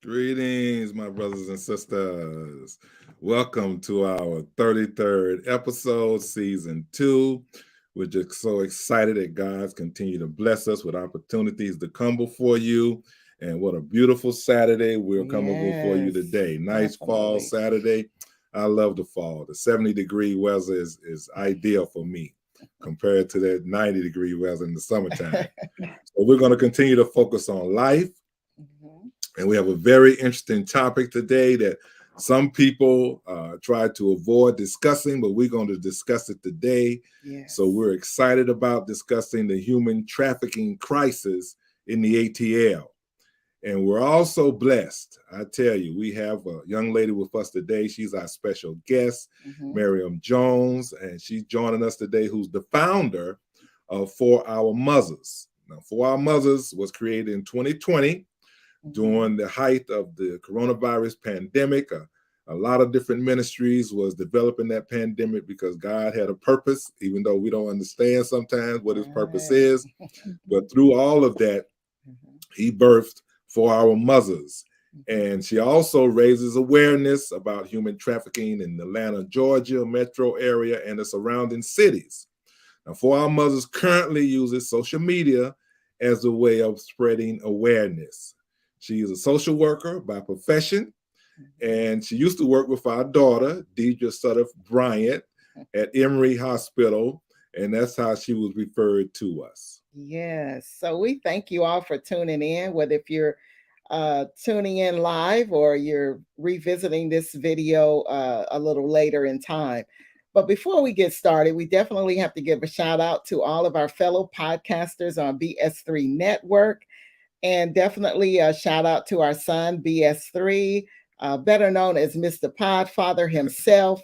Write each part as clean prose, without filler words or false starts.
Greetings, my brothers and sisters. Welcome to our 33rd episode, season 2. We're just so excited that God's continue to bless us with opportunities to come before you. And what a beautiful Saturday we're coming before you today. Nice fall Saturday. I love the fall. The 70-degree weather is ideal for me compared to that 90-degree weather in the summertime. So we're going to continue to focus on life. And we have a very interesting topic today that some people try to avoid discussing, but we're going to discuss it today. Yes. So we're excited about discussing the human trafficking crisis in the ATL. And we're also blessed. I tell you, we have a young lady with us today. She's our special guest, Miriam Jones, and she's joining us today, who's the founder of For Our Mothers. Now, For Our Mothers was created in 2020. During the height of the coronavirus pandemic. A lot of different ministries was developing that pandemic because God had a purpose, even though we don't understand sometimes what his purpose is. But through all of that, he birthed For Our Mothers. And she also raises awareness about human trafficking in the Atlanta, Georgia metro area and the surrounding cities. Now, For Our Mothers currently uses social media as a way of spreading awareness. She is a social worker by profession, and she used to work with our daughter, Deidre Sutter Bryant, at Emory Hospital, and that's how she was referred to us. Yes, so we thank you all for tuning in, whether if you're tuning in live or you're revisiting this video a little later in time. But before we get started, we definitely have to give a shout out to all of our fellow podcasters on BS3 Network. And definitely a shout out to our son, BS3, better known as Mr. Podfather himself,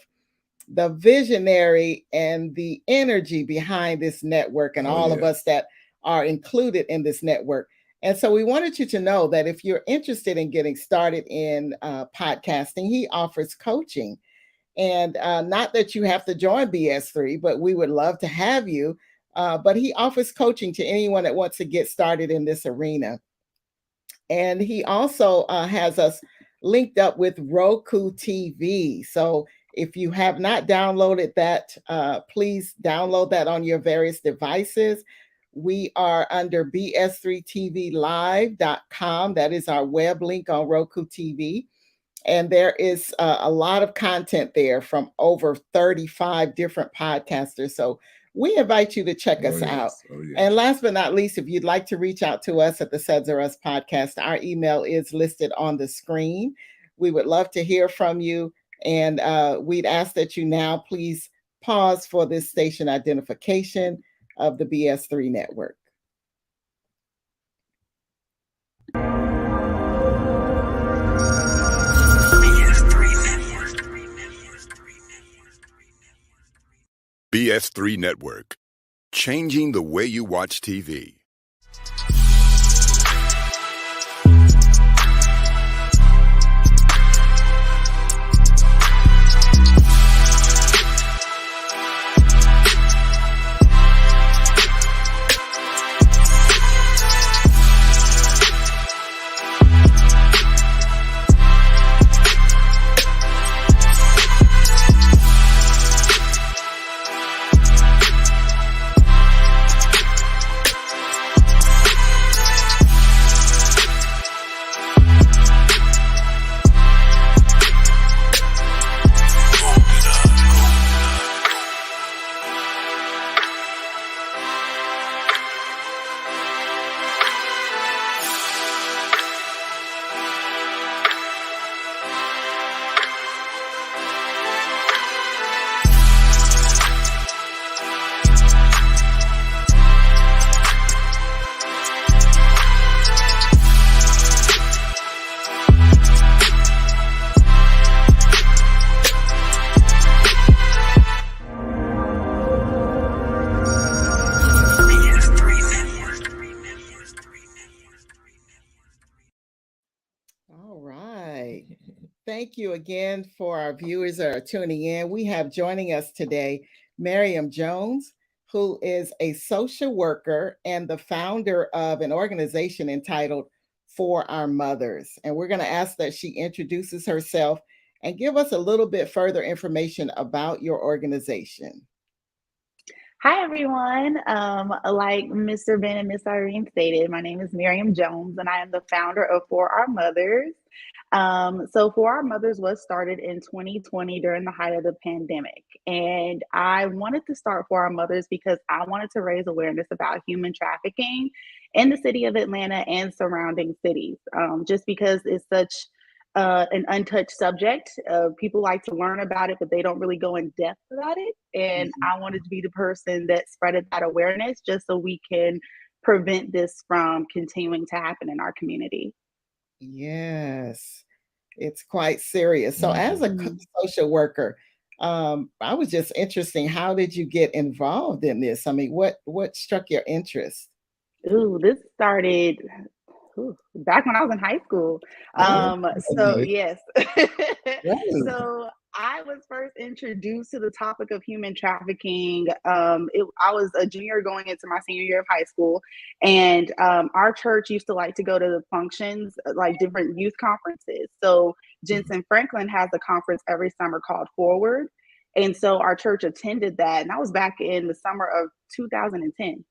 the visionary and the energy behind this network and all of us that are included in this network. And so we wanted you to know that if you're interested in getting started in podcasting, he offers coaching. And not that you have to join BS3, but we would love to have you. But he offers coaching to anyone that wants to get started in this arena. And he also has us linked up with Roku TV. So if you have not downloaded that, please download that on your various devices. We are under bs3tvlive.com. That is our web link on Roku TV. And there is a lot of content there from over 35 different podcasters. So we invite you to check us out. And last but not least, if you'd like to reach out to us at the Sudds-R-Us podcast, our email is listed on the screen. We would love to hear from you. And we'd ask that you now please pause for this station identification of the BS3 network. BS3 Network, changing the way you watch TV. Thank you again for our viewers that are tuning in. We have joining us today, Miriam Jones, who is a social worker and the founder of an organization entitled For Our Mothers. And we're going to ask that she introduces herself and give us a little bit further information about your organization. Hi, everyone. Like Mr. Ben and Miss Irene stated, my name is Miriam Jones, and I am the founder of For Our Mothers. So For Our Mothers was started in 2020 during the height of the pandemic. And I wanted to start For Our Mothers because I wanted to raise awareness about human trafficking in the city of Atlanta and surrounding cities, just because it's such an untouched subject. People like to learn about it, but they don't really go in depth about it. And I wanted to be the person that spreaded that awareness just so we can prevent this from continuing to happen in our community. Yes, it's quite serious. So as a social worker, I was just interested, how did you get involved in this? I mean, what struck your interest? This started back when I was in high school. So yes. So I was first introduced to the topic of human trafficking. I was a junior going into my senior year of high school, and our church used to like to go to the functions, like different youth conferences. So Jensen Franklin has a conference every summer called Forward. And so our church attended that, and that was back in the summer of 2010.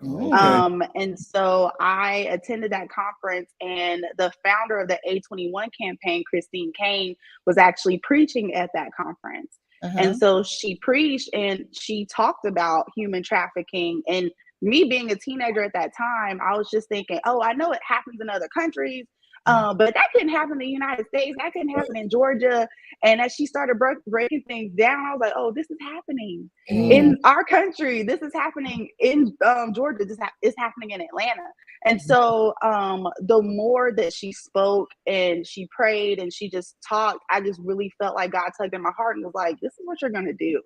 Okay. And so I attended that conference, and the founder of the A21 campaign, Christine Kane, was actually preaching at that conference. And so she preached and she talked about human trafficking. And me being a teenager at that time, I was just thinking, oh, I know it happens in other countries, but that couldn't happen in the United States. That couldn't happen in Georgia. And as she started breaking things down, I was like, oh, this is happening in our country. This is happening in Georgia. This is happening in Atlanta. And so the more that she spoke and she prayed and she just talked, I just really felt like God tugged in my heart and was like, this is what you're going to do.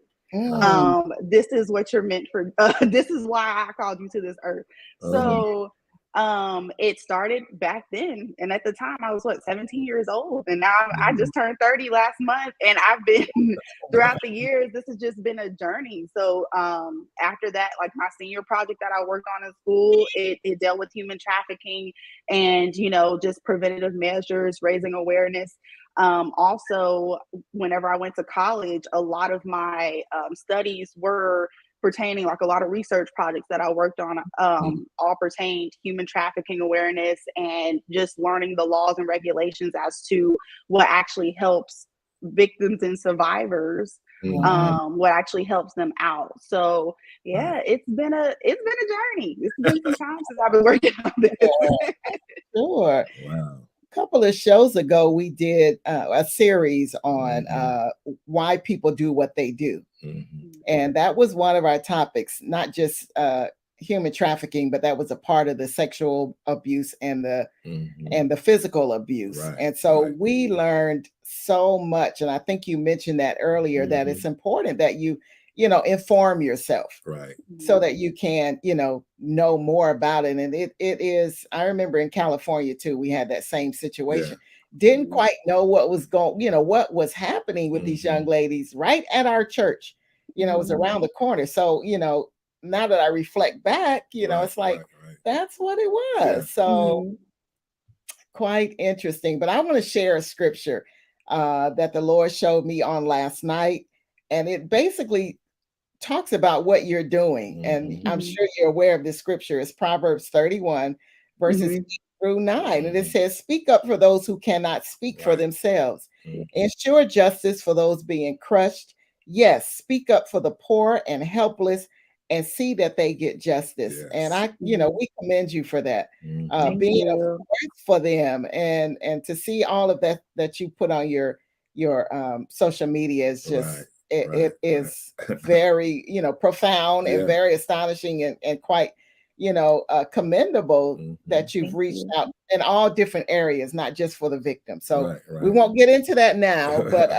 This is what you're meant for. This is why I called you to this earth. So it started back then, and at the time I was 17 years old, and now I just turned 30 last month, and I've been throughout the years, this has just been a journey. So after that, like my senior project that I worked on in school, it dealt with human trafficking and just preventative measures, raising awareness. Also, whenever I went to college, a lot of my studies were pertaining, like a lot of research projects that I worked on all pertained human trafficking awareness and just learning the laws and regulations as to what actually helps victims and survivors, what actually helps them out. So yeah, it's been a journey. It's been some time since I've been working on this. Sure. Wow. A couple of shows ago, we did a series on why people do what they do. And that was one of our topics, not just human trafficking, but that was a part of the sexual abuse and the physical abuse. Right, and so we learned so much. And I think you mentioned that earlier, that it's important that you inform yourself, so that you can, know more about it. And it is, I remember in California too, we had that same situation. Didn't quite know what was what was happening with these young ladies right at our church. It was around the corner. So, now that I reflect back, it's like, that's what it was. So quite interesting. But I want to share a scripture that the Lord showed me on last night. And it basically talks about what you're doing. And I'm sure you're aware of this scripture. It's Proverbs 31, verses 8-9. And it says, speak up for those who cannot speak for themselves. Ensure justice for those being crushed. Yes, speak up for the poor and helpless, and see that they get justice. And we commend you for that. Being a voice for them, and to see all of that you put on your social media is just it is very profound and very astonishing and quite commendable that you've reached out in all different areas, not just for the victim. So we won't get into that now, but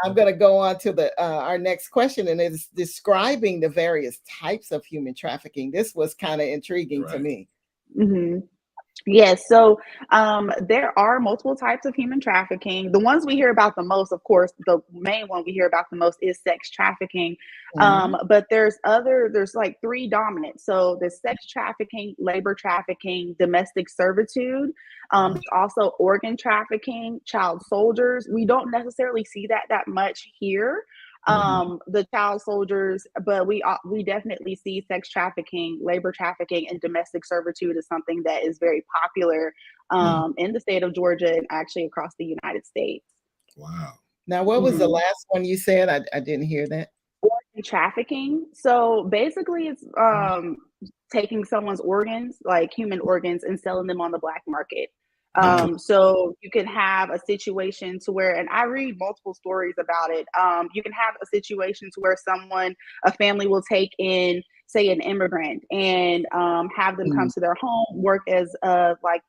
I'm going to go on to our next question, and it's describing the various types of human trafficking. This was kind of intriguing to me. Yes, so there are multiple types of human trafficking. The ones we hear about the most, of course, the main one we hear about the most is sex trafficking. But there's like three dominant. So there's sex trafficking, labor trafficking, domestic servitude. There's also organ trafficking, child soldiers. We don't necessarily see that much here. The child soldiers, but we definitely see sex trafficking, labor trafficking, and domestic servitude is something that is very popular in the state of Georgia and actually across the United States. Wow. Now, what was the last one you said? I didn't hear that. Organ trafficking. So basically, it's taking someone's organs, like human organs, and selling them on the black market. So you can have a situation to where, and I read multiple stories about it. You can have a situation to where a family will take in, say, an immigrant and have them come to their home, work as like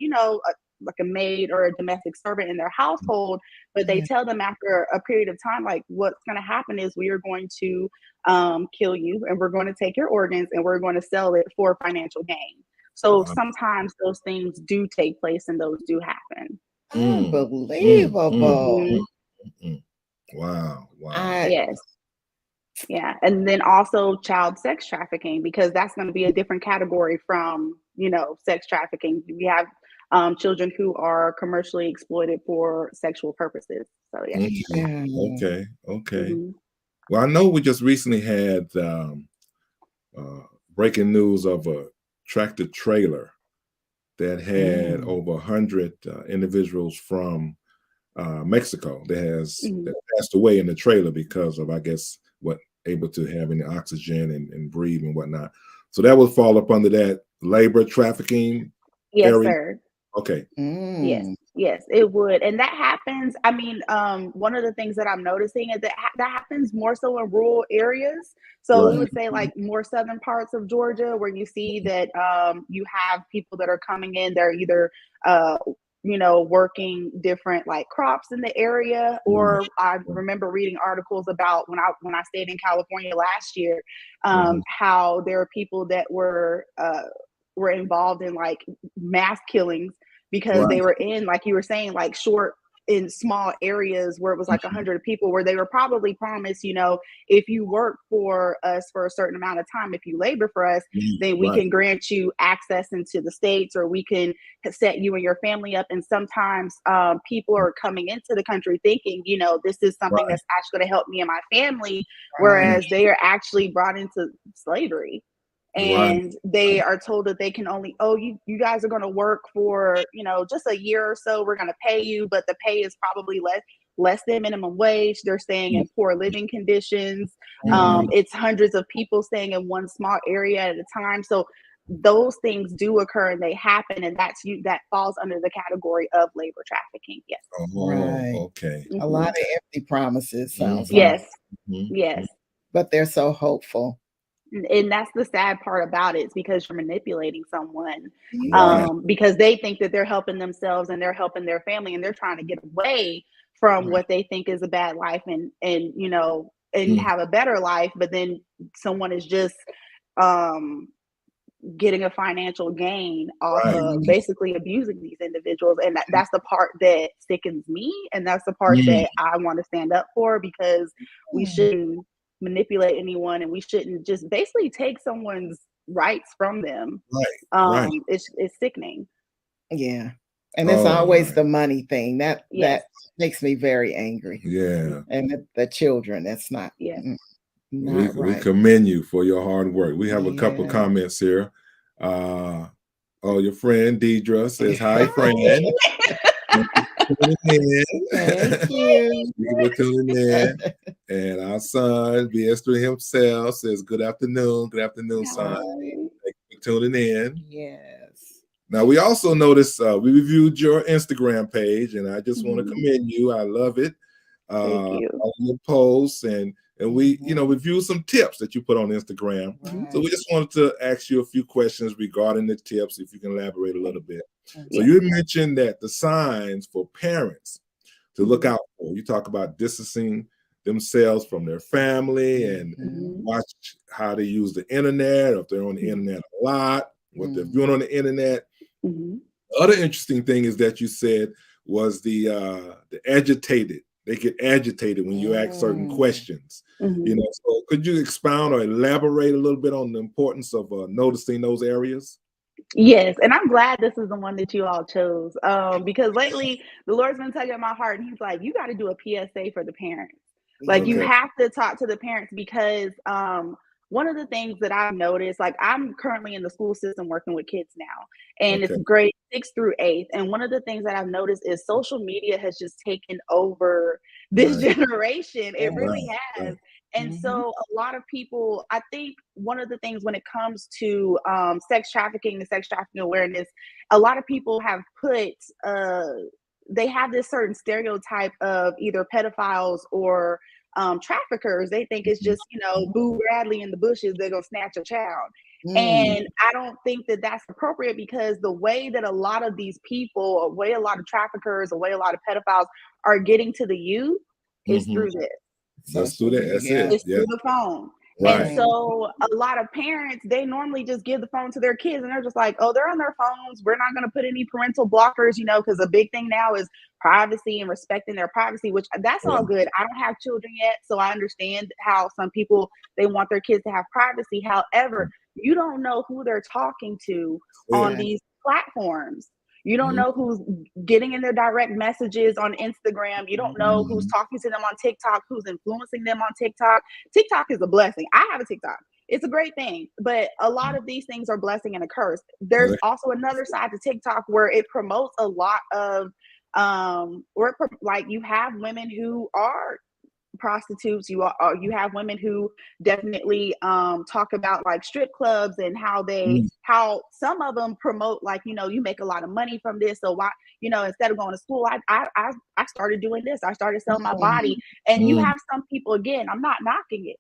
a maid or a domestic servant in their household, but they tell them after a period of time, like, what's going to happen is we are going to kill you and we're going to take your organs and we're going to sell it for financial gain. So sometimes those things do take place and those do happen. Unbelievable. Wow. Yes. Yeah. And then also child sex trafficking, because that's going to be a different category from, sex trafficking. We have children who are commercially exploited for sexual purposes. So yeah. Okay. Well, I know we just recently had breaking news of a tractor trailer that had over 100 individuals from Mexico that passed away in the trailer because of, I guess, able to have any oxygen and breathe and whatnot. So that would fall up under that labor trafficking area? Sir. Okay. Yes, it would. And that happens. I mean, one of the things that I'm noticing is that happens more so in rural areas. So we would say like more southern parts of Georgia where you see that you have people that are coming in, they're either working different like crops in the area, or I remember reading articles about when I stayed in California last year, how there are people that were involved in like mass killings because they were in, like you were saying, like in small areas where it was like 100 people, where they were probably promised, if you work for us for a certain amount of time, if you labor for us, then we can grant you access into the States, or we can set you and your family up. And sometimes people are coming into the country thinking, this is something that's actually going to help me and my family, whereas they are actually brought into slavery. And they are told that they can only, you guys are going to work for, just a year or so. We're going to pay you, but the pay is probably less than minimum wage. They're staying in poor living conditions. It's hundreds of people staying in one small area at a time. So those things do occur and they happen, and that falls under the category of labor trafficking. Yes. Okay. A lot of empty promises sounds like. Yes. Yes. But they're so hopeful. And that's the sad part about it, is because you're manipulating someone because they think that they're helping themselves and they're helping their family, and they're trying to get away from what they think is a bad life and have a better life. But then someone is just getting a financial gain off of basically abusing these individuals. And that's the part that sickens me. And that's the part that I want to stand up for, because we shouldn't manipulate anyone, and we shouldn't just basically take someone's rights from them. It's sickening. Yeah. And it's always the money thing that makes me very angry. Yeah. And the children, that's not we commend you for your hard work. We have a couple comments here. Your friend Deidre says, hi, friend. Thank you. We're tuning in. And our son, BS3 himself, says, good afternoon. Good afternoon, son. Thank you for tuning in. Yes. Now, we also noticed we reviewed your Instagram page, and I just want to commend you. I love it. Thank you. All your posts, and we, review some tips that you put on Instagram. So we just wanted to ask you a few questions regarding the tips, if you can elaborate a little bit. So you mentioned that the signs for parents to look out for, you talk about distancing themselves from their family and watch how they use the internet, or if they're on the internet a lot, what they're doing on the internet. The other interesting thing is that you said was the agitated. They get agitated when you ask certain questions. You know, so could you expound or elaborate a little bit on the importance of noticing those areas? Yes, and I'm glad this is the one that you all chose, because lately the Lord's been tugging at my heart, and He's like, "You got to do a PSA for the parents. Like, you Okay. have to talk to the parents because one of the things that I've noticed, like, I'm currently in the school system working with kids now, and Okay. it's grade 6 through 8th. And one of the things that I've noticed is social media has just taken over this Right. generation. It really Right. has. Right. And so a lot of people, I think one of the things when it comes to sex trafficking and sex trafficking awareness, a lot of people have put, they have this certain stereotype of either pedophiles or traffickers. They think it's just, you know, Boo Radley in the bushes, they're going to snatch a child. And I don't think that that's appropriate, because the way that a lot of these people, the way a lot of traffickers, the way a lot of pedophiles are getting to the youth is through this. Let's do that. That's it. It's Yeah. through the phone. Right. And so a lot of parents, they normally just give the phone to their kids, and they're just like, oh, they're on their phones. We're not going to put any parental blockers, you know, because a big thing now is privacy and respecting their privacy, which that's all good. I don't have children yet, so I understand how some people, they want their kids to have privacy. However, you don't know who they're talking to on these platforms. You don't know who's getting in their direct messages on Instagram. You don't know who's talking to them on TikTok, who's influencing them on TikTok. TikTok is a blessing. I have a TikTok. It's a great thing, but a lot of these things are blessing and a curse. There's also another side to TikTok where it promotes a lot of, like, you have women who are prostitutes, you have women who definitely talk about like strip clubs and how they how some of them promote, like, you know, you make a lot of money from this, so why, you know, instead of going to school, I started doing this, I started selling my body. And you have some people, again, I'm not knocking it,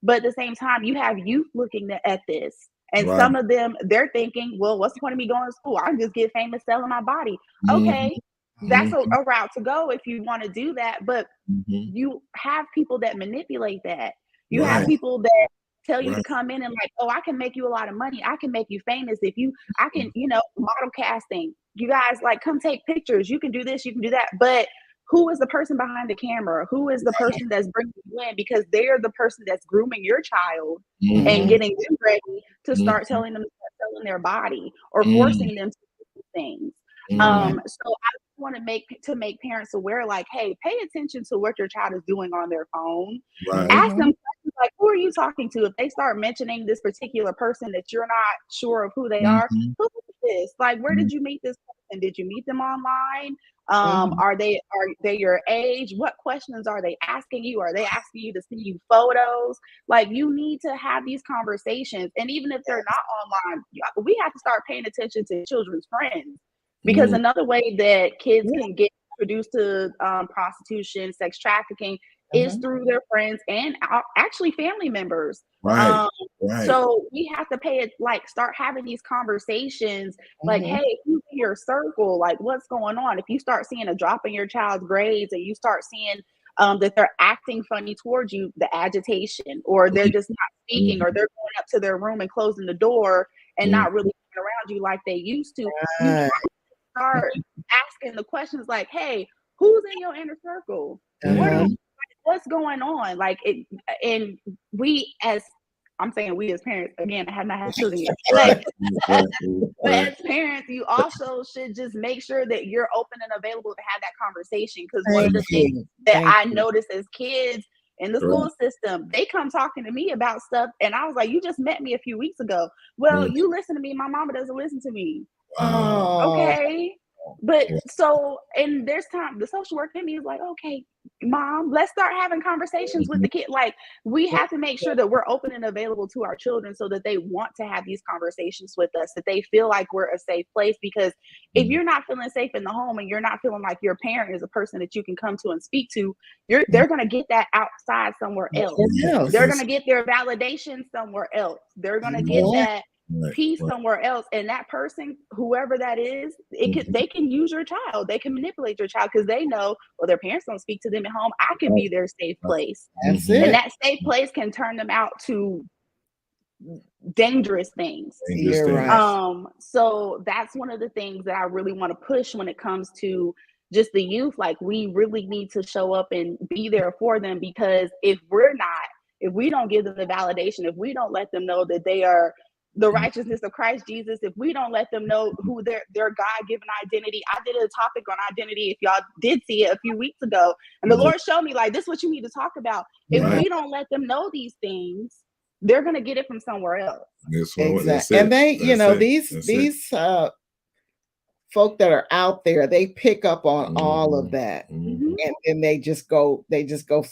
but at the same time you have youth looking at this, and some of them, they're thinking, well, what's the point of me going to school? I can just get famous selling my body. Okay, that's a route to go if you want to do that, but you have people that manipulate that. You have people that tell you to come in and like, oh, I can make you a lot of money. I can make you famous if you, I can, you know, model casting. You guys, like, come take pictures. You can do this, you can do that. But who is the person behind the camera? Who is the person that's bringing you in? Because they're the person that's grooming your child and getting them ready to start telling them to start selling their body or forcing them to do things. So I want to make parents aware, like, hey, pay attention to what your child is doing on their phone. Ask them questions like, who are you talking to? If they start mentioning this particular person that you're not sure of who they are, who is this? Like, where did you meet this person? Did you meet them online? Are they your age? What questions are they asking you? Are they asking you to send you photos? Like, you need to have these conversations. And even if they're not online, we have to start paying attention to children's friends. Because another way that kids can get introduced to prostitution, sex trafficking, is through their friends and actually family members. So we have to start having these conversations, like, hey, who's in your circle? Like, what's going on? If you start seeing a drop in your child's grades, and you start seeing that they're acting funny towards you, the agitation, or they're just not speaking, or they're going up to their room and closing the door and not really around you like they used to, you have to start asking the questions like, hey, who's in your inner circle? What's going on? Like, it, and we as, I'm saying we as parents, again, I have not had children yet, but as parents, you also should just make sure that you're open and available to have that conversation. Because one of the things that I noticed as kids in the school system, they come talking to me about stuff, and I was like, you just met me a few weeks ago. Well, you listen to me, my mama doesn't listen to me. Okay. But so, and there's time, the social work in me is like, okay, mom, let's start having conversations with the kid. Like, we have to make sure that we're open and available to our children so that they want to have these conversations with us, that they feel like we're a safe place. Because if you're not feeling safe in the home, and you're not feeling like your parent is a person that you can come to and speak to, they're going to get that outside somewhere else. They're going to get their validation somewhere else. They're going to get that peace somewhere else. And that person, whoever that is, they can use your child, they can manipulate your child, because they know, well, their parents don't speak to them at home, I can be their safe place. And that safe place can turn them out to dangerous things. You're right. So that's one of the things that I really want to push when it comes to just the youth. Like, we really need to show up and be there for them, because if we don't give them the validation, if we don't let them know that they are the righteousness of Christ Jesus, if we don't let them know who their God-given identity. I did a topic on identity, if y'all did see it a few weeks ago, and the Lord showed me, like, this is what you need to talk about. If we don't let them know these things, they're going to get it from somewhere else. Exactly. And they, these folk that are out there, they pick up on all of that, and then they just go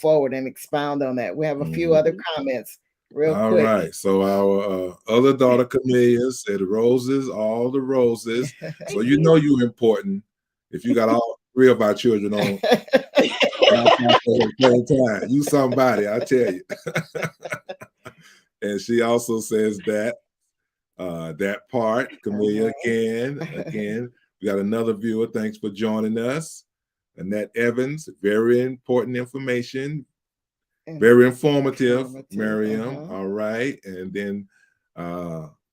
forward and expound on that. We have a few other comments real quick. All right. So our other daughter, Camellia, said roses, all the roses. So you know you're important if you got all three of our children on. You somebody, I tell you. And she also says that part, Camellia, again, we got another viewer. Thanks for joining us. Annette Evans, very important information. Very informative, Miriam. All right. And then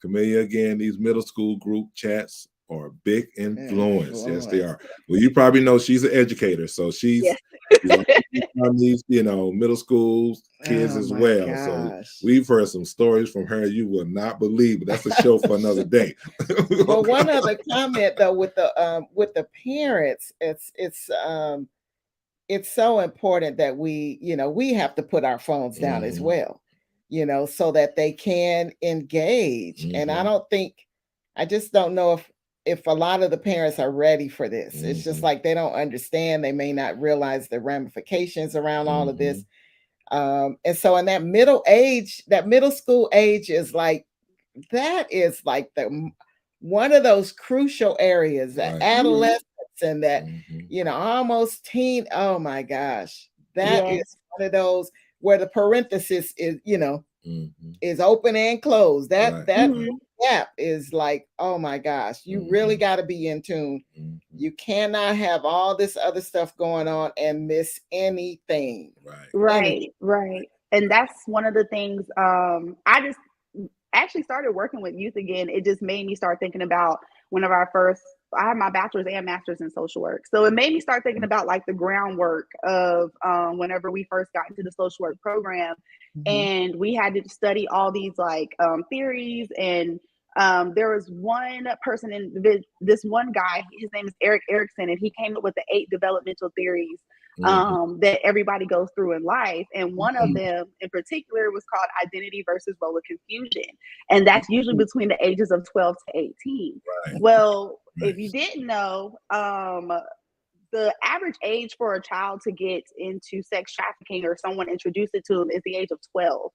Camellia, again, these middle school group chats are a big influence. Yes, they are. Well, you probably know she's an educator, so she's on these, middle school kids as well. Gosh. So we've heard some stories from her you will not believe, but that's a show for another day. But one other comment though, with the parents, it's so important that we have to put our phones down as well, so that they can engage. And I just don't know if a lot of the parents are ready for this. It's just like they don't understand. They may not realize the ramifications around all of this. And so in that middle school age is like one of those crucial areas, that adolescence and that, almost teen. Oh my gosh. That is one of those where the parenthesis is, is open and closed. That gap is like, oh my gosh, you really got to be in tune. You cannot have all this other stuff going on and miss anything. Right. And that's one of the things, I just actually started working with youth again. It just made me start thinking about I have my bachelor's and master's in social work. So it made me start thinking about like the groundwork of whenever we first got into the social work program, and we had to study all these like theories. And there was one person this one guy, his name is Eric Erickson, and he came up with the 8 developmental theories that everybody goes through in life. And one of them in particular was called identity versus role of confusion. And that's usually between the ages of 12 to 18. Well, if you didn't know, the average age for a child to get into sex trafficking or someone introduced it to them is the age of 12.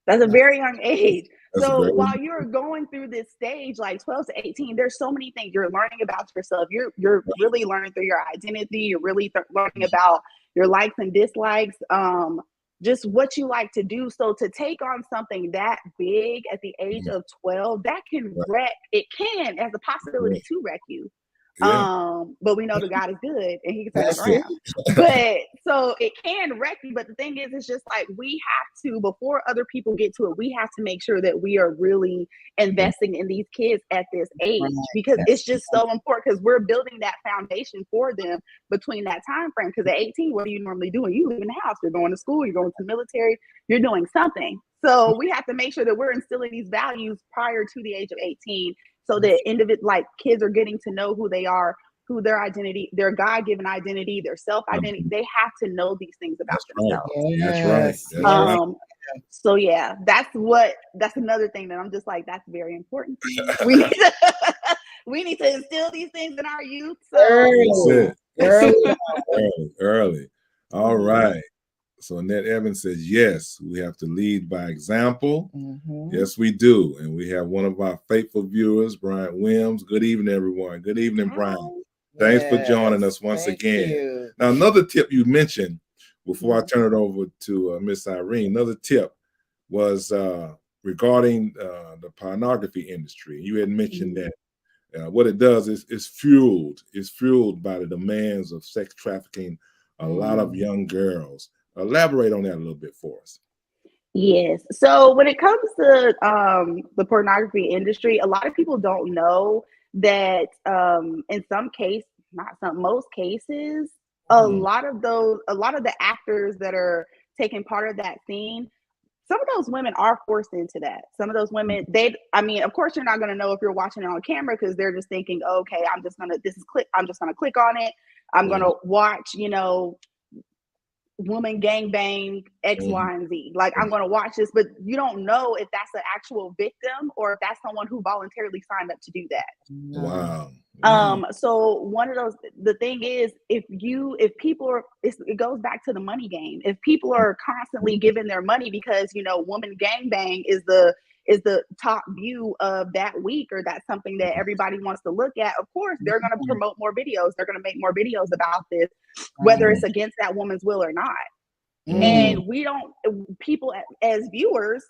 That's a very young age. So while you're going through this stage, like 12 to 18, there's so many things you're learning about yourself. You're really learning through your identity. You're really learning about your likes and dislikes, just what you like to do. So to take on something that big at the age of 12, that can as a possibility to wreck you. But we know that God is good and he can turn it around. But so it can wreck you. But the thing is, it's just like we have to, before other people get to it, we have to make sure that we are really investing in these kids at this age, because it's just so important, because we're building that foundation for them between that time frame. Because at 18, what are you normally doing? You live in the house, you're going to school, you're going to the military, you're doing something. So we have to make sure that we're instilling these values prior to the age of 18, so that kids are getting to know who they are, who their identity, their God-given identity, their self-identity. They have to know these things about themselves. That's right. So yeah, that's another thing that I'm just like, that's very important. We need to instill these things in our youth. So early. All right. So Annette Evans says, yes, we have to lead by example. Yes, we do. And we have one of our faithful viewers, Brian Williams. Good evening, everyone. Good evening, Brian. Thanks for joining us once again. Now, another tip you mentioned before I turn it over to Miss Irene, another tip was regarding the pornography industry. You had mentioned that what it does is it's fueled by the demands of sex trafficking a lot of young girls. Elaborate on that a little bit for us. Yes. So when it comes to the pornography industry, a lot of people don't know that in some cases, not some, most cases, a lot of the actors that are taking part of that scene, some of those women are forced into that. Some of those women, I mean, of course, you're not going to know if you're watching it on camera because they're just thinking, oh, okay, I'm just going to click on it. I'm going to watch, woman gangbang X, Y, and Z. Like, I'm going to watch this, but you don't know if that's an actual victim or if that's someone who voluntarily signed up to do that. Wow. So one of those, the thing is, if people are, it goes back to the money game. If people are constantly giving their money because, woman gangbang is the top view of that week, or that's something that everybody wants to look at, of course, they're going to promote more videos. They're going to make more videos about this, whether it's against that woman's will or not. And people as viewers,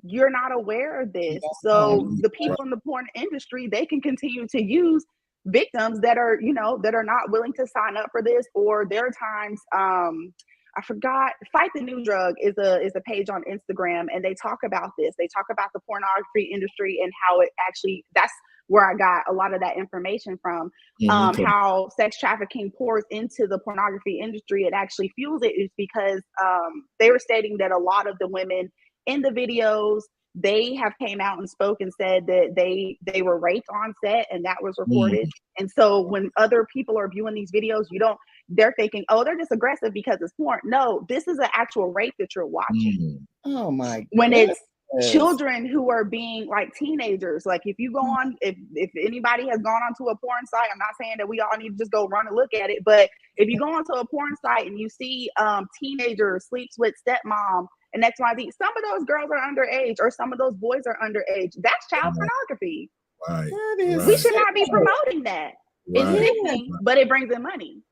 you're not aware of this. So the people in the porn industry, they can continue to use victims that are not willing to sign up for this, or there are times, I forgot, Fight the New Drug is a page on Instagram, and they talk about this. They talk about the pornography industry and how it actually, that's where I got a lot of that information from. How sex trafficking pours into the pornography industry. It actually fuels it is because they were stating that a lot of the women in the videos, they have came out and spoke and said that they were raped on set, and that was reported. And so when other people are viewing these videos, they're thinking, oh, they're just aggressive because it's porn. No, this is an actual rape that you're watching. Oh my when goodness. It's children who are being, like, teenagers. Like, if you go on, if anybody has gone onto a porn site, I'm not saying that we all need to just go run and look at it, but if you go onto a porn site and you see teenagers sleeps with stepmom and X, Y, Z, some of those girls are underage, or some of those boys are underage. That's child pornography. Right. We should not be promoting that. It's sickening, but it brings in money.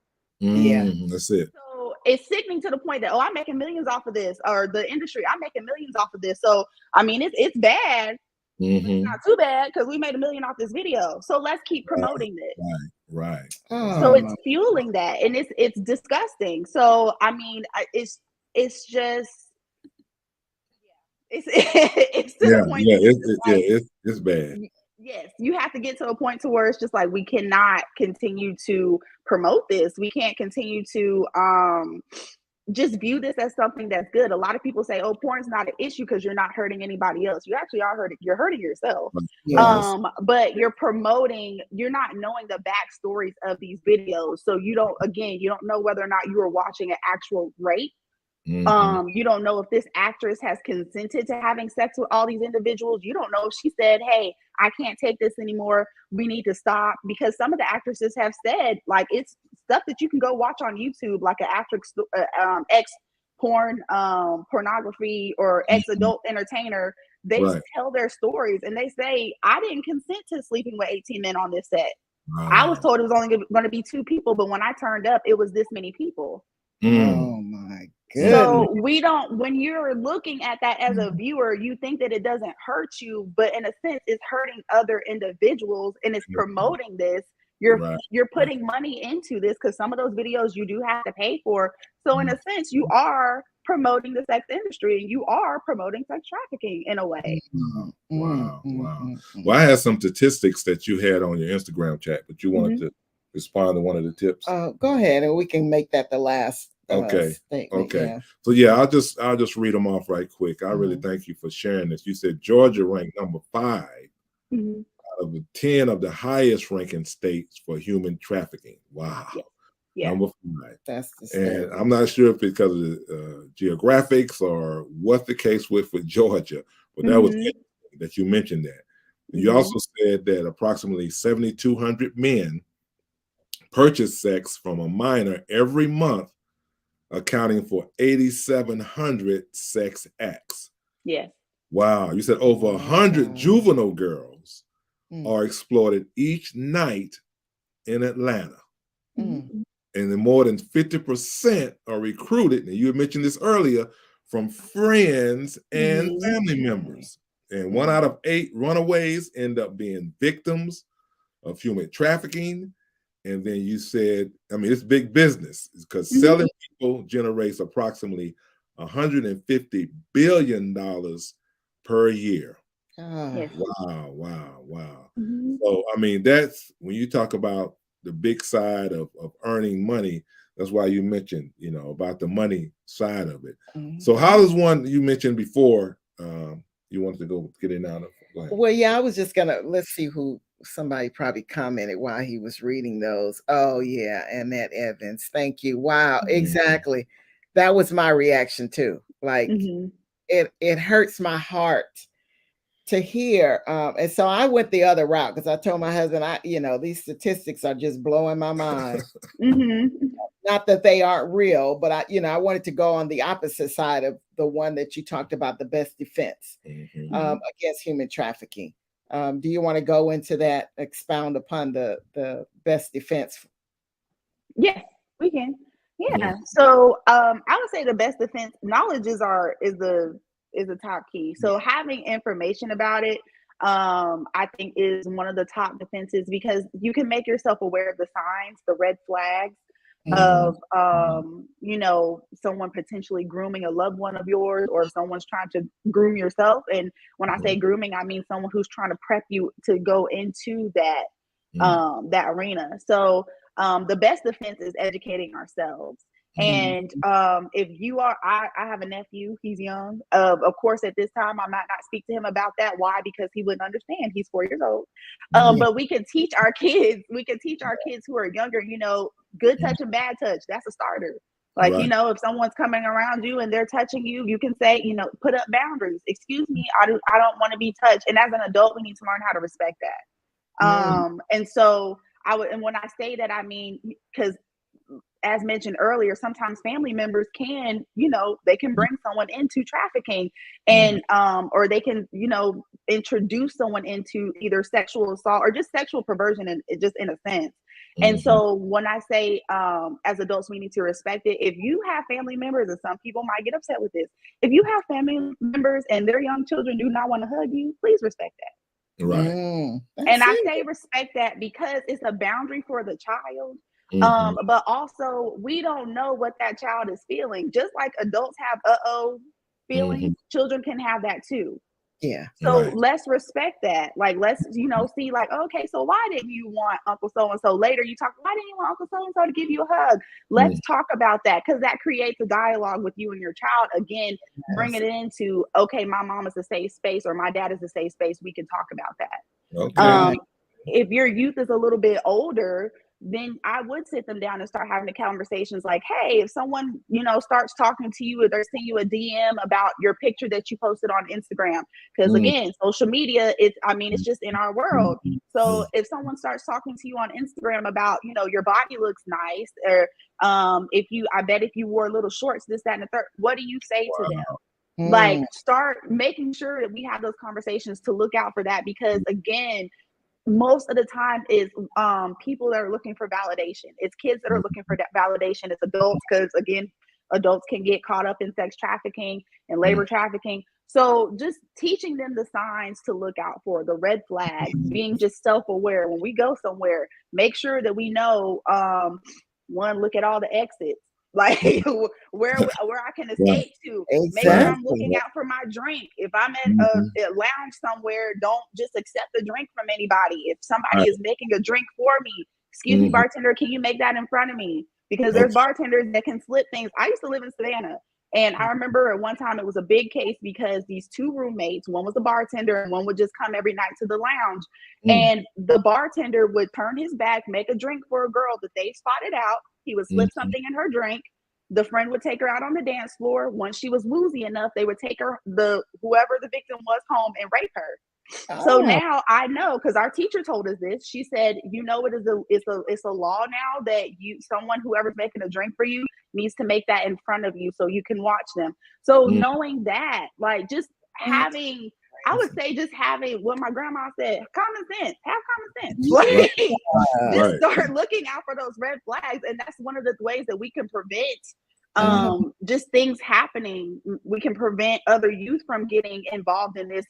That's it. So it's sickening to the point that, I'm making millions off of this, or the industry, I'm making millions off of this. So I mean, it's bad. It's not too bad because we made $1 million off this video. So let's keep promoting this. Right. So it's fueling that, and it's disgusting. So I mean, it's just, it's to the point. It's bad. Yes, you have to get to a point to where it's just like, we cannot continue to promote this. We can't continue to just view this as something that's good. A lot of people say, oh, porn's not an issue because you're not hurting anybody else. You actually are hurting. You're hurting yourself. But you're not knowing the backstories of these videos. So you don't know whether or not you are watching an actual rape. You don't know if this actress has consented to having sex with all these individuals. You don't know if she said, hey, I can't take this anymore, we need to stop. Because some of the actresses have said, like, it's stuff that you can go watch on YouTube, like an actress, ex pornography or ex adult entertainer. They tell their stories and they say, I didn't consent to sleeping with 18 men on this set. I was told it was only going to be 2 people, but when I turned up, it was this many people. Oh my goodness. So when you're looking at that as a viewer, you think that it doesn't hurt you, but in a sense, it's hurting other individuals, and it's promoting this. You're putting money into this because some of those videos you do have to pay for. So in a sense, you are promoting the sex industry, and you are promoting sex trafficking in a way. Wow. Well, I had some statistics that you had on your Instagram chat, but you wanted to respond to one of the tips. Go ahead, and we can make that the last statement. Okay. So yeah, I'll just read them off right quick. I really thank you for sharing this. You said Georgia ranked number 5 out of the 10 of the highest ranking states for human trafficking. Wow. Yeah. Number 5. That's and I'm not sure if it's because of the geographics or what the case with Georgia, but that was interesting that you mentioned that. You also said that approximately 7,200 men purchase sex from a minor every month, accounting for 8,700 sex acts. Yes. Wow. You said over 100 juvenile girls are exploited each night in Atlanta. And then more than 50% are recruited, and you had mentioned this earlier, from friends and family members. And 1 out of 8 runaways end up being victims of human trafficking. And then you said, I mean, it's big business because selling people generates approximately $150 billion per year. Oh. Wow. So, I mean, that's when you talk about the big side of earning money, that's why you mentioned, about the money side of it. So how does one, you mentioned before, you wanted to go get in now? Well, yeah, I was just let's see who, somebody probably commented while he was reading those. Oh yeah, Annette Evans, thank you. Wow, exactly. That was my reaction too. Like it hurts my heart to hear. And so I went the other route because I told my husband, these statistics are just blowing my mind. Not that they aren't real, but I wanted to go on the opposite side of the one that you talked about, the best defense against human trafficking. Do you want to go into that, expound upon the best defense? Yes, we can. Yeah. So I would say the best defense, knowledge is the top key. So having information about it, I think is one of the top defenses, because you can make yourself aware of the signs, the red flags of someone potentially grooming a loved one of yours, or if someone's trying to groom yourself. And when I say grooming, I mean someone who's trying to prep you to go into that that arena. So the best defense is educating ourselves. And if you are, I have a nephew, he's young. Of course, at this time, I might not speak to him about that. Why? Because he wouldn't understand. He's 4 years old. But we can teach our kids, who are younger, good touch and bad touch. That's a starter. Like, if someone's coming around you and they're touching you, you can say, put up boundaries. Excuse me, I don't want to be touched. And as an adult, we need to learn how to respect that. And so and when I say that, I mean, because as mentioned earlier, sometimes family members can, they can bring someone into trafficking, and or they can, introduce someone into either sexual assault or just sexual perversion, and just in a sense. And so when I say as adults, we need to respect it. If you have family members, and some people might get upset with this, if you have family members and their young children do not want to hug you, please respect that. Right. And I say respect that because it's a boundary for the child. But also, we don't know what that child is feeling. Just like adults have feelings, children can have that too. Yeah. So let's respect that. Like, let's, see, like, okay, so why didn't you want Uncle so-and-so? Later you talk, why didn't you want Uncle so-and-so to give you a hug? Let's talk about that, because that creates a dialogue with you and your child. Again, bringing it into, okay, my mom is a safe space, or my dad is a safe space. We can talk about that. Okay. If your youth is a little bit older, then I would sit them down and start having the conversations like, hey, if someone, starts talking to you, or they're sending you a DM about your picture that you posted on Instagram, because again, social media, it's just in our world. So if someone starts talking to you on Instagram about, your body looks nice, or I bet if you wore little shorts, this, that, and the third, what do you say to them? Like, start making sure that we have those conversations to look out for that, because again, most of the time is people that are looking for validation. It's kids that are looking for that validation. It's adults, because again, adults can get caught up in sex trafficking and labor trafficking. So just teaching them the signs to look out for, the red flags, being just self-aware. When we go somewhere, make sure that we know, one, look at all the exits. Like where I can escape to. Make sure I'm looking out for my drink. If I'm at a lounge somewhere, don't just accept a drink from anybody. If somebody is making a drink for me, excuse me, bartender, can you make that in front of me? Because there's bartenders that can slip things. I used to live in Savannah, and I remember at one time it was a big case because these two roommates, one was a bartender and one would just come every night to the lounge. And the bartender would turn his back, make a drink for a girl that they spotted out. He would slip something in her drink. The friend would take her out on the dance floor. Once she was woozy enough, they would take her, whoever the victim was, home and rape her. So now I know, because our teacher told us this. She said, it's a law now that whoever's making a drink for you needs to make that in front of you so you can watch them. So knowing that, like, just having, I would say, just having what my grandma said, common sense. Have common sense. Like, just start looking out for those red flags. And that's one of the ways that we can prevent just things happening. We can prevent other youth from getting involved in this,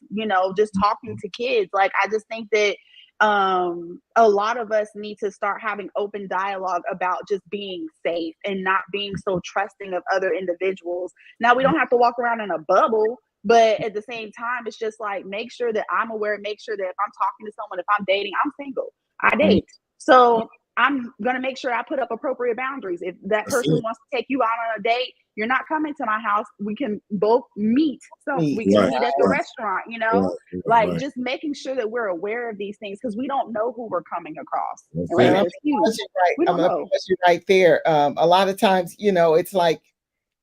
just talking to kids. Like, I just think that a lot of us need to start having open dialogue about just being safe and not being so trusting of other individuals. Now, we don't have to walk around in a bubble, but at the same time, it's just like, make sure that I'm aware, make sure that if I'm talking to someone, if I'm dating, I'm single, I date. So I'm going to make sure I put up appropriate boundaries. If that person wants to take you out on a date, you're not coming to my house. We can both meet. So we can meet at the restaurant, you know, just making sure that we're aware of these things, because we don't know who we're coming across. I'm going to put you right there. A lot of times, you know, it's like,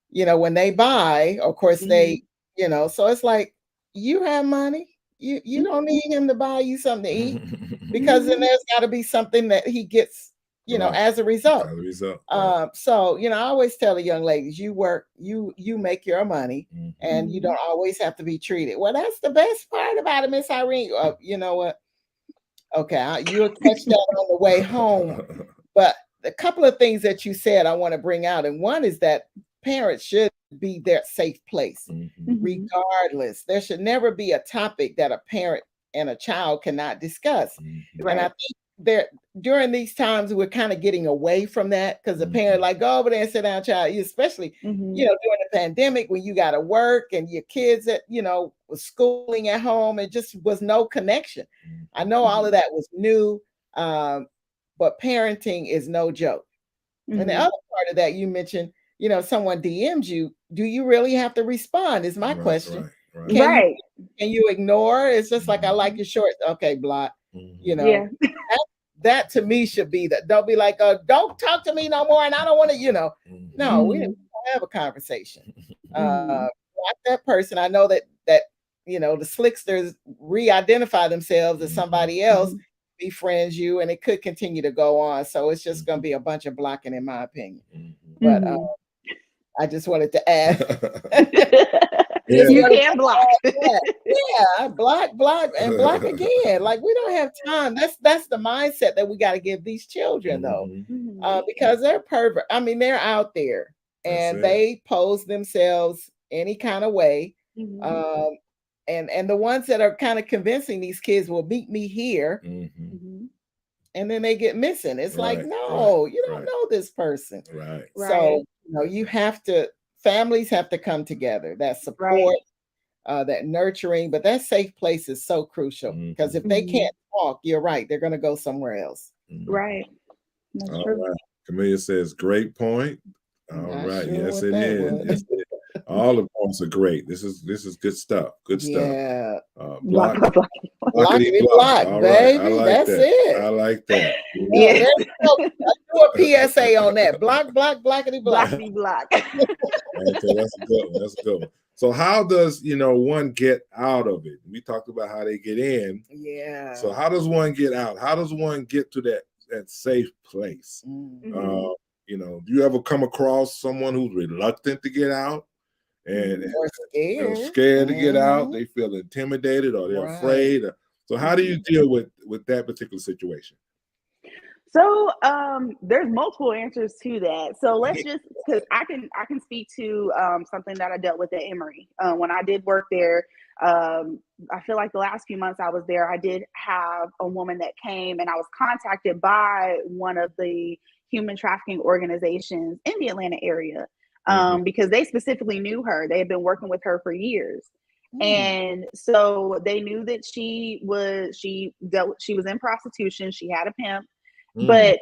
you know, when they buy, of course, they, you know, so it's like, you have money. You don't need him to buy you something to eat, because then there's got to be something that he gets, you know, as a result. So, you know, I always tell the young ladies, you work, you make your money, and you don't always have to be treated. Well, that's the best part about it, Miss Irene. You know what? Okay, you'll catch that on the way home. But a couple of things that you said I want to bring out, and one is that parents should be their safe place, regardless. There should never be a topic that a parent and a child cannot discuss. And I think that during these times, we're kind of getting away from that, because the parent like, go over there and sit down, child, especially, you know, during the pandemic, when you got to work and your kids that, you know, was schooling at home, it just was no connection. I know all of that was new, but parenting is no joke. And the other part of that, you mentioned, you know, someone DMs you, do you really have to respond is my question. Can you ignore? It's just like, I like your shorts. Okay, block. You know, that to me should be that. Don't be like, don't talk to me no more, and I don't want to, you know. No, we don't have a conversation. Like that person, I know that you know, the slicksters re-identify themselves as somebody else, befriends you, and it could continue to go on. So it's just going to be a bunch of blocking, in my opinion. But I just wanted to add. You can block. Block and block again. Like, we don't have time. That's the mindset that we got to give these children, though, because they're pervert. I mean, they're out there, and they pose themselves any kind of way. And the ones that are kind of convincing these kids will meet me here. And then they get missing. It's like, no, you don't know this person. So, you know, you have to, families have to come together. That support, that nurturing, but that safe place is so crucial, because if they can't talk, you're right, they're going to go somewhere else. That's true. Camellia says, great point. All right. Sure, yes, it is. All the points are great. This is good stuff. Good stuff. Block, block, baby. I like that's it. I like that. Do a PSA on that. Block, blockity, block. Okay, that's a good one. That's a good one. So how does, you know, one get out of it? We talked about how they get in. So how does one get out? How does one get to that safe place? You know, do you ever come across someone who's reluctant to get out? And they're scared to get out, they feel intimidated, or they're afraid. So how do you deal with that particular situation? So there's multiple answers to that. So let's just, because I can speak to something that I dealt with at Emory. When I did work there, I feel like the last few months I was there, I did have a woman that came, and I was contacted by one of the human trafficking organizations in the Atlanta area. Because they specifically knew her. They had been working with her for years. And so they knew that she was in prostitution. She had a pimp, but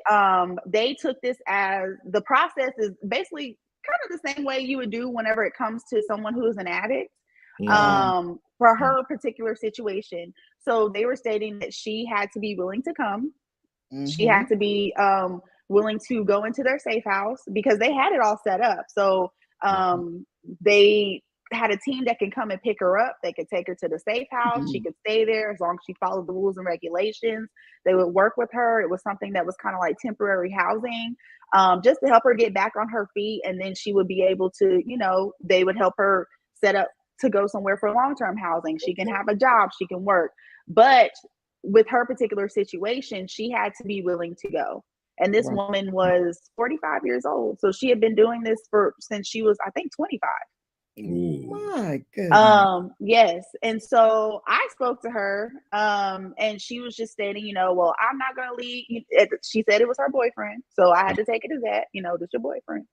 they took this as, the process is basically kind of the same way you would do whenever it comes to someone who is an addict. For her particular situation. So they were stating that she had to be willing to come. She had to be willing to go into their safe house, because they had it all set up. So they had a team that can come and pick her up. They could take her to the safe house. She could stay there as long as she followed the rules and regulations. They would work with her. It was something that was kind of like temporary housing, just to help her get back on her feet. And then she would be able to, you know, they would help her set up to go somewhere for long-term housing. She can have a job, she can work. But with her particular situation, she had to be willing to go. And this woman was 45 years old. So she had been doing this since she was, I think, 25. Ooh. My goodness. Yes. And so I spoke to her, and she was just stating, well, I'm not going to leave. She said it was her boyfriend. So I had to take it as that, this your boyfriend.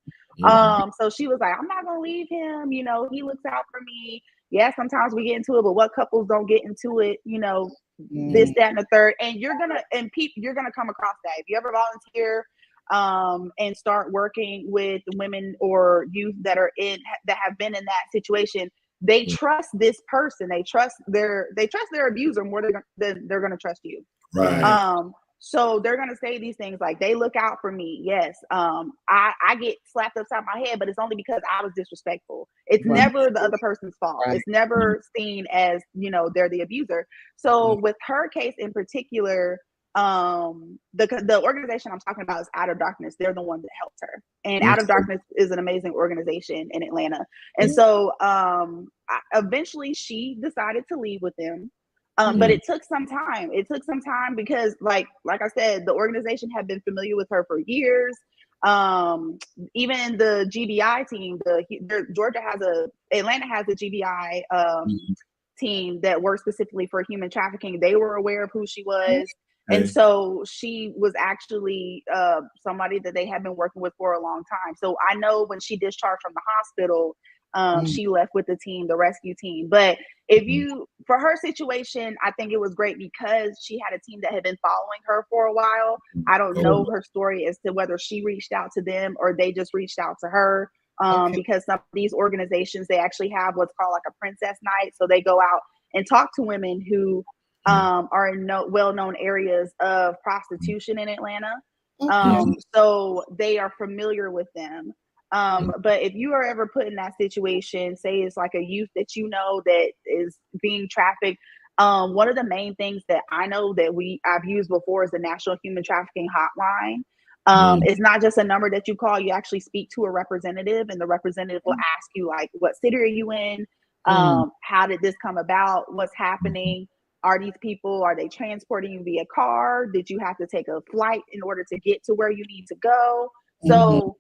So she was like, I'm not going to leave him. He looks out for me. Yeah, sometimes we get into it, but what couples don't get into it, this, that, and the third. And you're going to come across that. If you ever volunteer, and start working with women or youth that have been in that situation, they trust this person. They trust their abuser more than they're going to trust you. Right. So they're going to say these things like, they look out for me. Yes. I get slapped upside my head, but it's only because I was disrespectul. It's never the other person's fault. It's never seen as, they're the abuser. So with her case in particular, the organization I'm talking about is Out of Darkness. They're the one that helped her, and Out of Darkness is an amazing organization in Atlanta. And so eventually she decided to leave with them, but it took some time. Because like I said, the organization had been familiar with her for years. Even the GBI team, Atlanta has a GBI team that works specifically for human trafficking. They were aware of who she was. And so she was actually somebody that they had been working with for a long time. So I know when she discharged from the hospital, she left with the team, the rescue team. But for her situation, I think it was great because she had a team that had been following her for a while. I don't know her story as to whether she reached out to them or they just reached out to her. Because some of these organizations, they actually have what's called like a princess night. So they go out and talk to women who are in well-known areas of prostitution in Atlanta. So they are familiar with them. But if you are ever put in that situation, say it's like a youth that that is being trafficked, one of the main things that I know that I've used before is the National Human Trafficking Hotline. It's not just a number that you call. You actually speak to a representative, and the representative will ask you, like, what city are you in? How did this come about? What's happening? Are they transporting you via car? Did you have to take a flight in order to get to where you need to go? So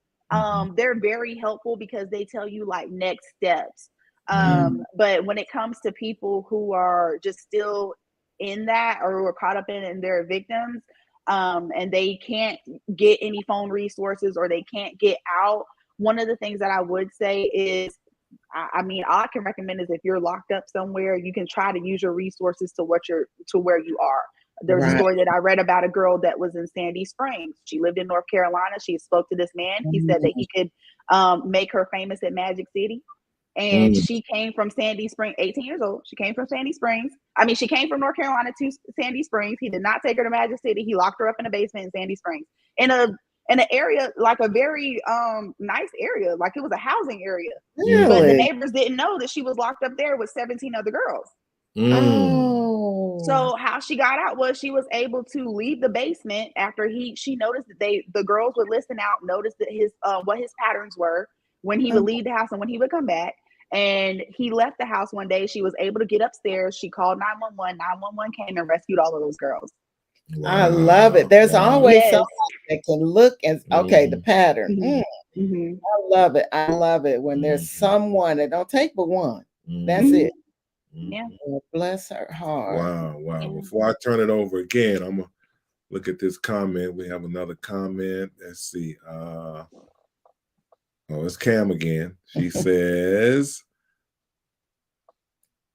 they're very helpful because they tell you like next steps. But when it comes to people who are just still in that or who are caught up in it and they're victims, and they can't get any phone resources or they can't get out, one of the things that I would say is, I mean, all I can recommend is if you're locked up somewhere, you can try to use your resources to where you are. There's a story that I read about a girl that was in Sandy Springs. She lived in North Carolina. She spoke to this man. He said that he could make her famous at Magic City. And she came from Sandy Springs, 18 years old. She came from Sandy Springs. I mean, she came from North Carolina to Sandy Springs. He did not take her to Magic City. He locked her up in a basement in Sandy Springs. In an area, like a very nice area, like it was a housing area. Really? But the neighbors didn't know that she was locked up there with 17 other girls. So how she got out was she was able to leave the basement after she noticed that the girls would listen out, noticed that his what his patterns were when he would leave the house and when he would come back. And he left the house one day. She was able to get upstairs. She called 911. 911 came and rescued all of those girls. Wow. I love it. There's always somebody that can look and the pattern. I love it. I love it when there's someone that don't take but one. That's it. Yeah. Oh, bless her heart. Wow. Yeah. Before I turn it over again, I'm gonna look at this comment. We have another comment. Let's see. It's Cam again. She says,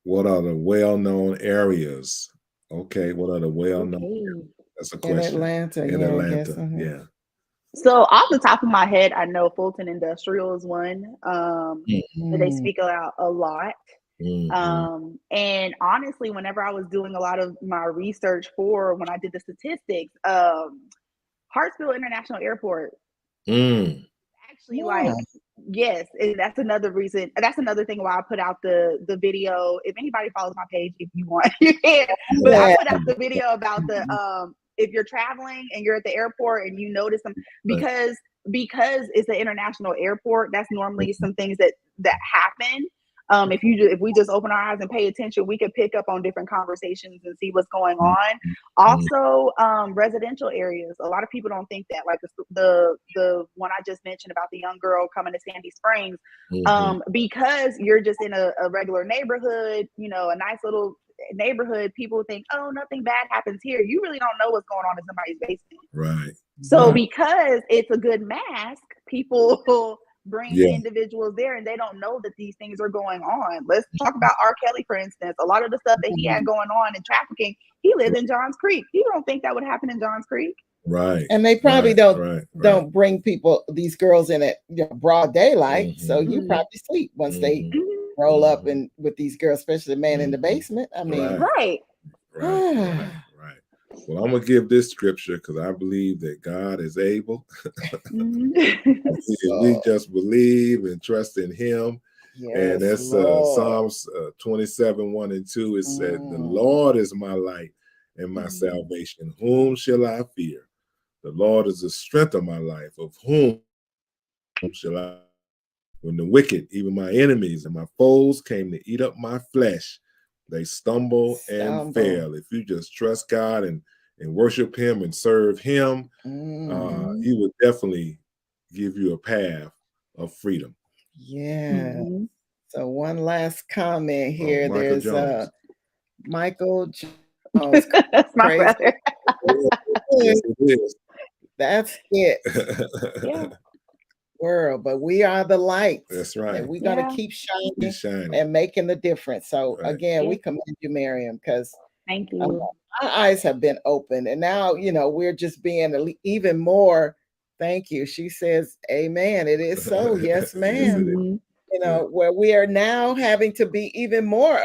what are the well-known areas? Okay, what are the well-known? That's a question. In Atlanta. Yeah. So off the top of my head, I know Fulton Industrial is one that they speak about a lot. And honestly, whenever I was doing a lot of my research when I did the statistics, Hartsfield International Airport. Actually, yes, and that's another reason. That's another thing why I put out the video. If anybody follows my page, if you want, you can. But I put out the video about if you're traveling and you're at the airport and you notice them, because it's an international airport, that's normally some things that happen. If we just open our eyes and pay attention, we could pick up on different conversations and see what's going on. Also, residential areas. A lot of people don't think that, like the one I just mentioned about the young girl coming to Sandy Springs, because you're just in a regular neighborhood, you know, a nice little neighborhood. People think, oh, nothing bad happens here. You really don't know what's going on in somebody's basement. Right. So because it's a good mask, people bring individuals there and they don't know that these things are going on. Let's talk about R. Kelly, for instance. A lot of the stuff that he had going on in trafficking, he lived in Johns Creek. You don't think that would happen in Johns Creek? Right. And they probably don't bring people, these girls, in at broad daylight. So you probably sleep once they roll up and with these girls, especially the man in the basement. I mean, right. Well, I'm gonna give this scripture because I believe that God is able. We just believe and trust in Him. And that's Psalms 27:1-2. It said, "The Lord is my light and my salvation. Whom shall I fear? The Lord is the strength of my life. Of whom shall I? When the wicked, even my enemies and my foes, came to eat up my flesh, they stumble and fail." If you just trust God and worship Him and serve Him, He will definitely give you a path of freedom. Yeah. So one last comment here. There's Michael Jones. That's my brother. Yes, it is. That's it. World, but we are the lights. That's right. And we're gonna keep shining and making the difference. So again, we commend you, Miriam, because thank you. Our eyes have been opened, and now we're just being even more. Thank you. She says, "Amen." It is so. Yes, ma'am. Where we are now having to be even more,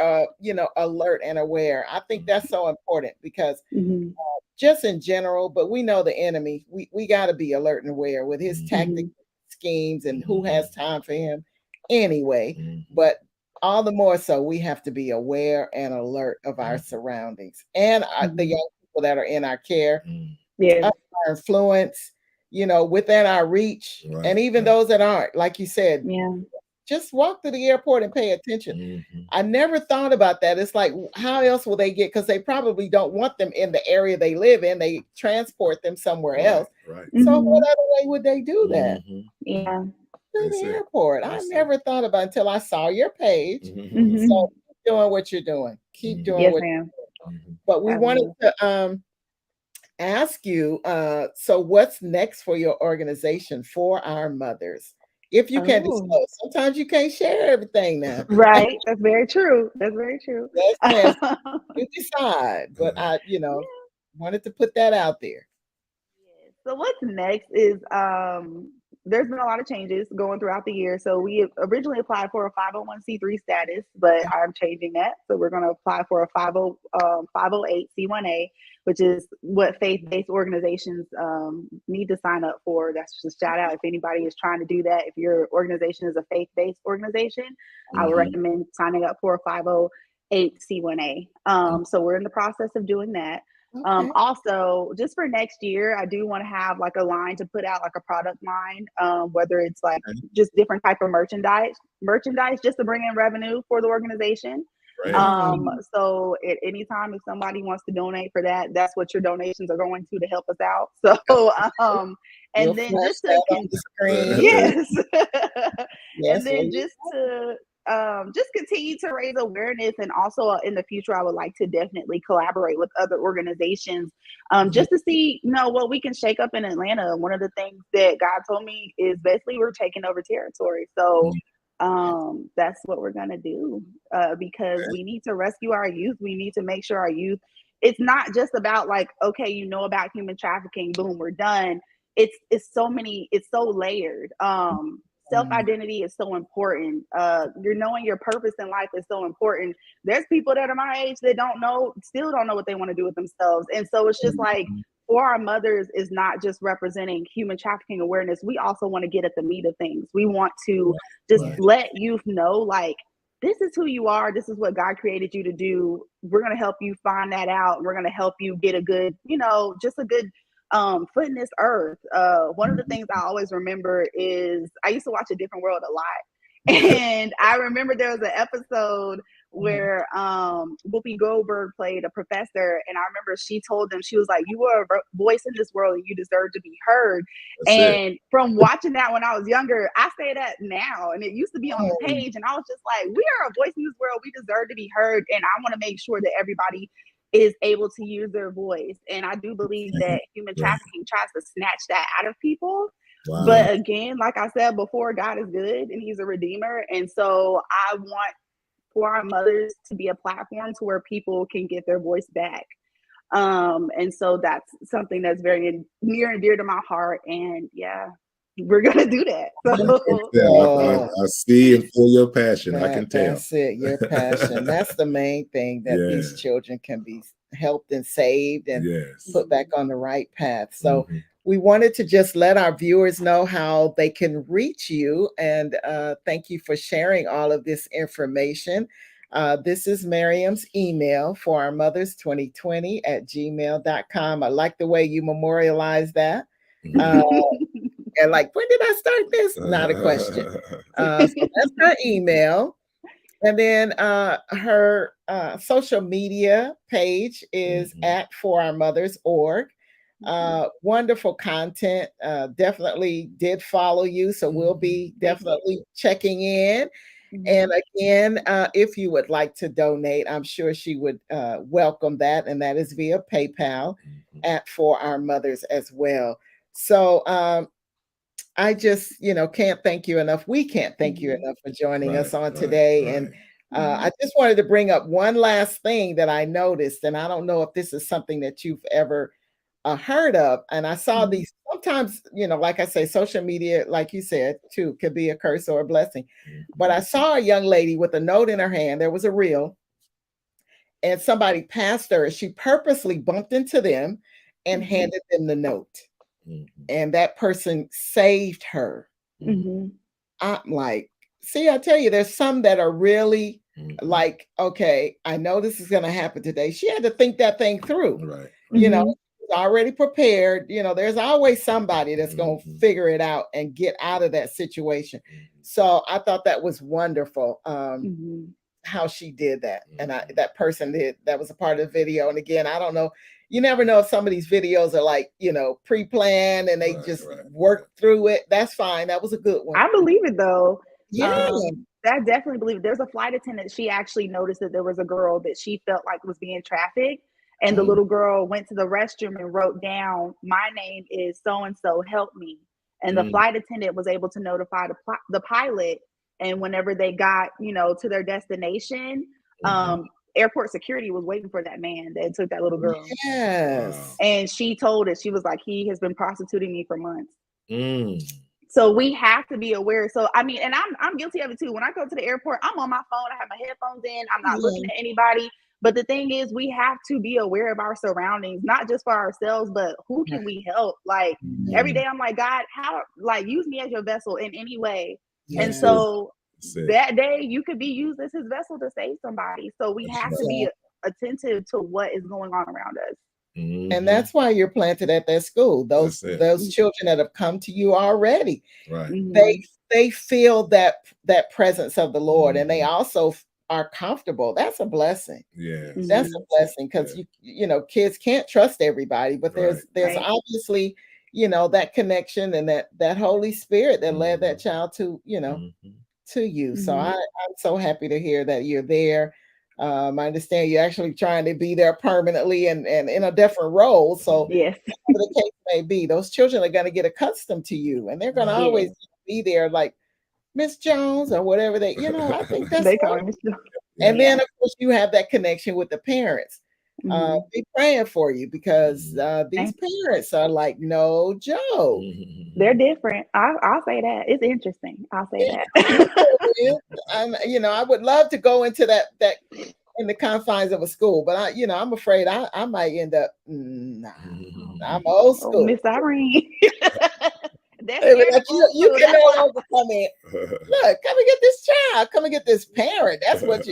alert and aware. I think that's so important because just in general, but we know the enemy. We got to be alert and aware with his tactics, schemes, and who has time for him anyway. But all the more so, we have to be aware and alert of our surroundings and the young people that are in our care, our influence, within our reach, and even those that aren't, like you said. Just walk to the airport and pay attention. I never thought about that. It's like, how else will they get? Because they probably don't want them in the area they live in. They transport them somewhere else. So what other way would they do that? To the airport. I never thought about it until I saw your page. So keep doing what you're doing. Keep doing what you're doing. But we wanted to ask you, so what's next for your organization For Our Mothers? If you can disclose. Sometimes you can't share everything now. Right. That's very true. That's very true. Yes. You decide. But I, wanted to put that out there. So what's next is there's been a lot of changes going throughout the year. So we originally applied for a 501c3 status, but I'm changing that. So we're going to apply for a 508c1a, which is what faith-based organizations need to sign up for. That's just a shout out if anybody is trying to do that. If your organization is a faith-based organization, I would recommend signing up for a 508c1a. So we're in the process of doing that. Also, just for next year, I do want to have like a line to put out, like a product line, whether it's like just different type of merchandise just to bring in revenue for the organization. So at any time, if somebody wants to donate for that, that's what your donations are going to help us out. So and then just to and then just continue to raise awareness. And also in the future, I would like to definitely collaborate with other organizations just to see, what we can shake up in Atlanta. One of the things that God told me is basically we're taking over territory. So that's what we're going to do because we need to rescue our youth. We need to make sure our youth, it's not just about like, okay, about human trafficking, boom, we're done. It's so layered. Self-identity is so important. You're knowing your purpose in life is so important. There's people that are my age that still don't know what they want to do with themselves. And so it's just like, For Our Mothers is not just representing human trafficking awareness. We also want to get at the meat of things. We want to just let youth know, like, this is who you are. This is what God created you to do. We're going to help you find that out. We're going to help you get a good, just a good foot in this earth. One of the things I always remember is I used to watch A Different World a lot. And I remember there was an episode where Whoopi Goldberg played a professor, and I remember she told them, she was like, you are a voice in this world and you deserve to be heard. And from watching that when I was younger, I say that now, and it used to be on the page, and I was just like, we are a voice in this world, we deserve to be heard, and I want to make sure that everybody is able to use their voice. And I do believe that human trafficking tries to snatch that out of people. Wow. But again, like I said before, God is good and he's a redeemer. And so I want for our mothers to be a platform to where people can get their voice back. And so that's something that's very near and dear to my heart. And yeah, we're going to do that. So. I see and feel your passion. I can tell. That's it, your passion. That's the main thing, that these children can be helped and saved and put back on the right path. So we wanted to just let our viewers know how they can reach you. And thank you for sharing all of this information. This is Miriam's email, for our mothers 2020 @gmail.com. I like the way you memorialize that. And like, when did I start this? Not a question. So that's her email. And then her social media page is @forourmothers.org. Wonderful content. Definitely did follow you. So we'll be definitely checking in. And again, if you would like to donate, I'm sure she would welcome that. And that is via PayPal @forourmothers as well. So I just, can't thank you enough. We can't thank you enough for joining us on today. And I just wanted to bring up one last thing that I noticed. And I don't know if this is something that you've ever heard of. And I saw these sometimes, like I say, social media, like you said, too, could be a curse or a blessing. But I saw a young lady with a note in her hand. There was a reel. And somebody passed her. She purposely bumped into them and handed them the note. And that person saved her. I'm like, see, I tell you, there's some that are really like, okay, I know this is going to happen today. She had to think that thing through. Right. Already prepared. There's always somebody that's going to figure it out and get out of that situation. So I thought that was wonderful. How she did that. And that person that was a part of the video. And again, I don't know. You never know if some of these videos are like, pre-planned and they just work through it. That's fine. That was a good one. I believe it though. Yeah. I definitely believe it. There's a flight attendant. She actually noticed that there was a girl that she felt like was being trafficked. And the little girl went to the restroom and wrote down, my name is so-and-so, help me. And the flight attendant was able to notify the pilot. And whenever they got, to their destination, airport security was waiting for that man that took that little girl. Yes. And she told us, she was like, he has been prostituting me for months. So we have to be aware. So, I mean, and I'm guilty of it too. When I go to the airport, I'm on my phone. I have my headphones in. I'm not looking at anybody. But the thing is, we have to be aware of our surroundings, not just for ourselves, but who can we help? Like every day I'm like, God, use me as your vessel in any way. And so that day you could be used as his vessel to save somebody. So we have to be attentive to what is going on around us. And that's why you're planted at that school. Those children that have come to you already, they feel that presence of the Lord, and they also are comfortable. That's a blessing. Yeah, that's a blessing, because kids can't trust everybody, but there's obviously that connection and that Holy Spirit that led that child to to you. So I'm so happy to hear that you're there. I understand you're actually trying to be there permanently and in a different role. So whatever the case may be, those children are going to get accustomed to you, and they're going to always be there, like Miss Jones or whatever they, I think that's they call her Miss Jones. And then of course you have that connection with the parents. Be praying for you, because these parents are like no joke. They're different. I'll say that. It's interesting. I'll say that. I would love to go into that in the confines of a school, but I'm afraid I might end up. I'm old school. Miss Irene. You can no longer come in. Look, come and get this child. Come and get this parent. That's what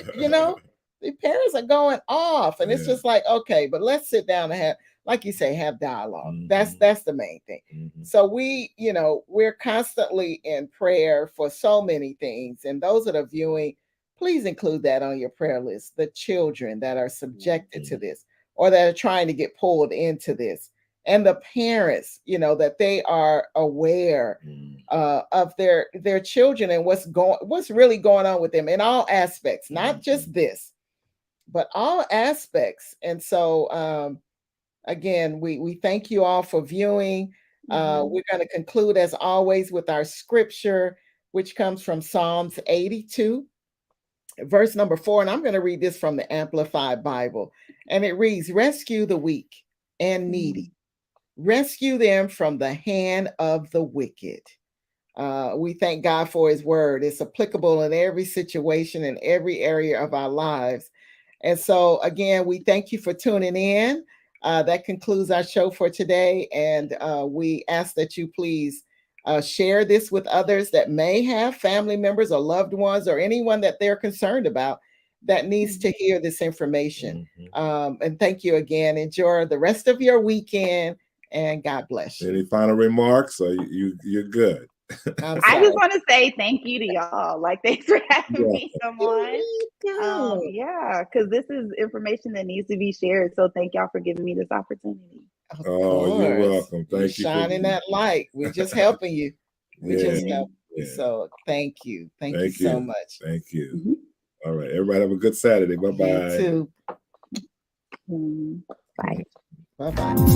the parents are going off, and it's just like, okay, but let's sit down and like you say, have dialogue. Mhm. That's the main thing. Mhm. So we're constantly in prayer for so many things. And those that are viewing, please include that on your prayer list. The children that are subjected to this or that are trying to get pulled into this. And the parents, that they are aware of their children and what's really going on with them in all aspects, not just this, but all aspects. And so again, we thank you all for viewing. We're going to conclude as always with our scripture, which comes from Psalms 82, verse number 4. And I'm going to read this from the Amplified Bible. And it reads, rescue the weak and needy. Rescue them from the hand of the wicked. We thank God for his word. It's applicable in every situation, in every area of our lives. And so, again, we thank you for tuning in. That concludes our show for today. And we ask that you please share this with others that may have family members or loved ones or anyone that they're concerned about that needs to hear this information. And thank you again. Enjoy the rest of your weekend. And God bless you. Any final remarks? Or you're good? I just want to say thank you to y'all. Like, thanks for having me come on. Yeah, because this is information that needs to be shared. So thank y'all for giving me this opportunity. Oh, you're welcome. Thank you. Shining that light. We're just helping you. We're just helping you. So thank you. Thank you so much. Thank you. All right. Everybody have a good Saturday. Bye-bye. You too. Bye. Bye-bye.